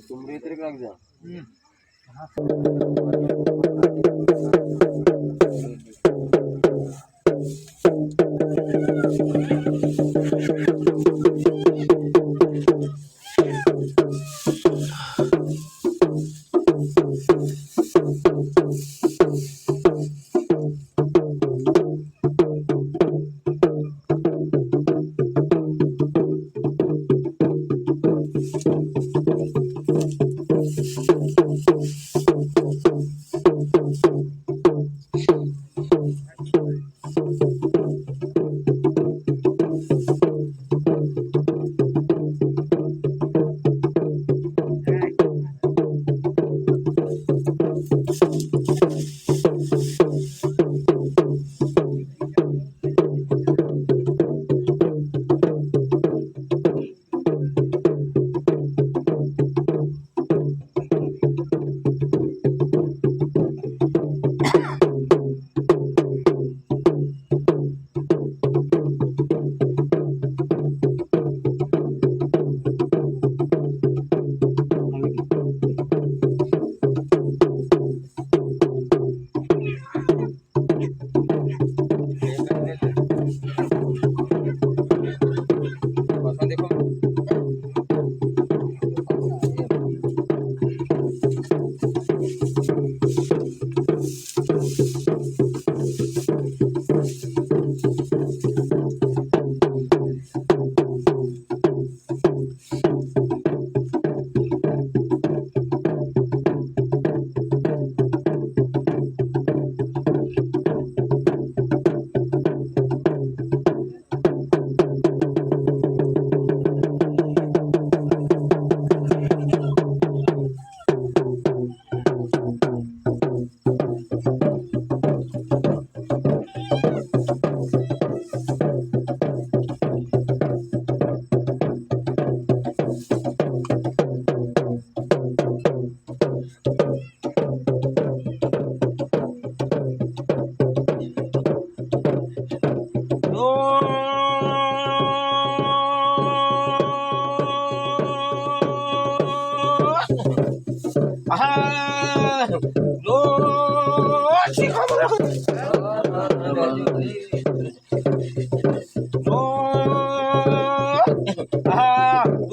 तुमरी तरी का जा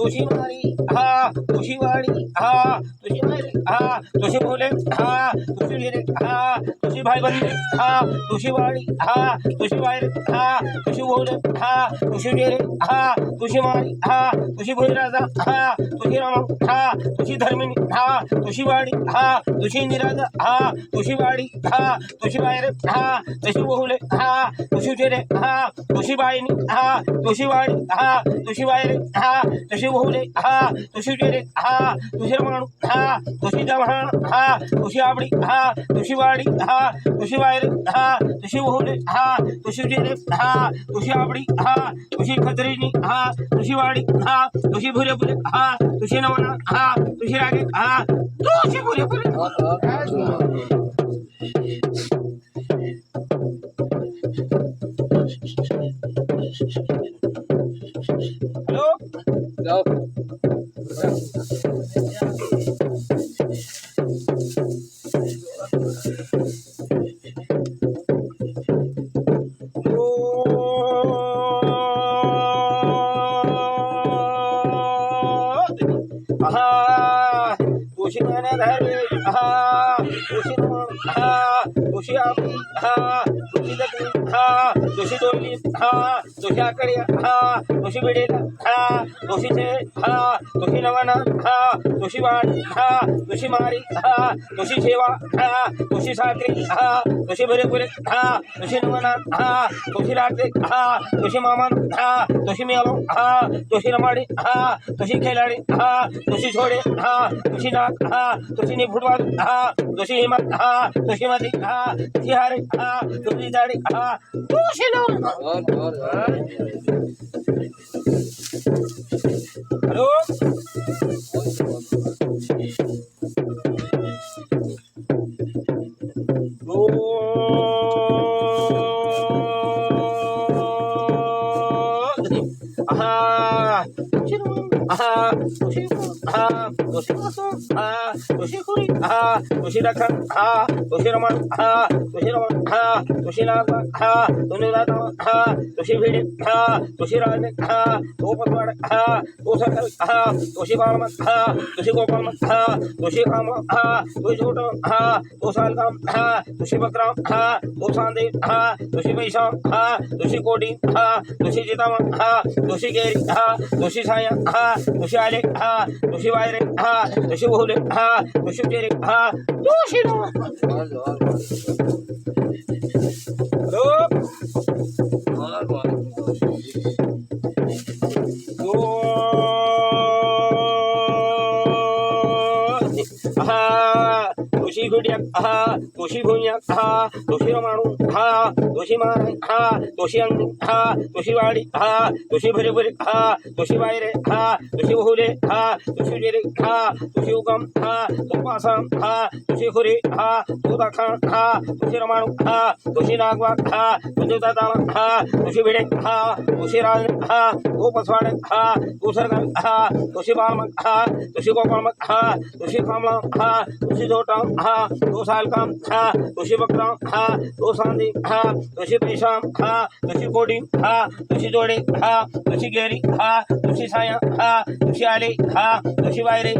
तुझी मारी तुझी वाडी तुझी मारी तुझी बोले तुझी लिरे तुझी भाई बंदी तुझी वाडी तुझी वायर तुझी बोले तुझी लिरे तुझी मारी तुझी बोली राजा तुझी रामा तुझी धर्मिणी तुझी वाडी तुझी निराजा तुझी वाडी तुझी वायर तुझी बोले तुझी लिरे तुझी बाईनी तुझी वाडी तुझी वायर तुझी बोले तुझी लिरे तुझी माणू तुझी जवान तुझी आवडी तुझी वाडी तुझी वायर तुझी बोले तुझी लिरे तुझी आवडी तुझी खतरीनी तुझी वाडी तुझी भुरे भुरे तुझी नवना तुझी रागे तुझी भुरे भुरे हॅलो तुझी माने धरे तुझी तुझी आपली तुझी जगली तुझी डोली तुझी आकडे तुझी बिडेला तुझी छे तुझी नवना तुझी वाडी तुझी मारी तुझी सेवा तुझी साखरी तुझी भरे पुरे तुझी नवना तुझी लागते तुझी मामान तुझी मेलो तुझी रमाडी तुझी खेळाडी तुझी छोडे तुझी नाक तुझी निफुटवाद तुझी हिमत तुझी मती तुझी हारे तुझी दाढी तुझी हॅलो तुशी तुशी वासू तुशी खुरी तुशी दखन तुशी रमण तुशी रमण तुशी नाग तुझी दाता तुशी भिडे तुशी राजने तो पतवाड तो सकल तुशी बालमत तुशी गोपालमत तुशी काम तुझी झोट तो सालकाम तुशी बकराम तो सांदे तुशी पैसा तुशी कोटी तुशी जिताम तुशी गेरी तुशी छाया तुशी आले तुशी वायरे तुशी भोले तुशी चेरे तुशी तुशी गुडिया तुशी भुइया तुशी रमाणू तुशी मारे तुशी अंगू तुशी वाडी तुशी भरे भरे तुशी वायरे तुशी भोले तुशी जेरे तुशी उगम तू पासम तुशी खुरी तू दाखा तुशी रमाणू तुशी नागवा तुझे दाता तुशी भिडे तुशी राज तू पसवाडे तू सरगम तुशी बालमक तुशी गोपालमक तुशी कामला तुशी जोटा तू सालकाम तुशी बकरा तू सांदी तुशी पैसा तुशी कोडी तुशी जोडे तुशी गेरी तुशी छाया तुशी आले तुशी वायरे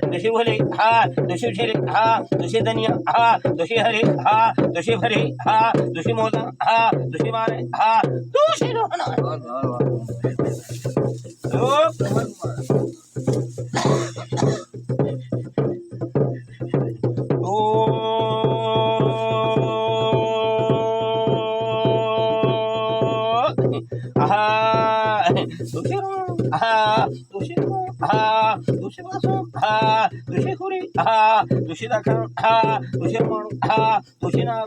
तुशी भोले तुशी शेरे तुशी धनिया तुशी हरे तुशी भरे तुशी मोजा तुशी मारे तुशी तुशी वासू तुशी खुरी तुशी दाखा तुशी माणू तुशी नाग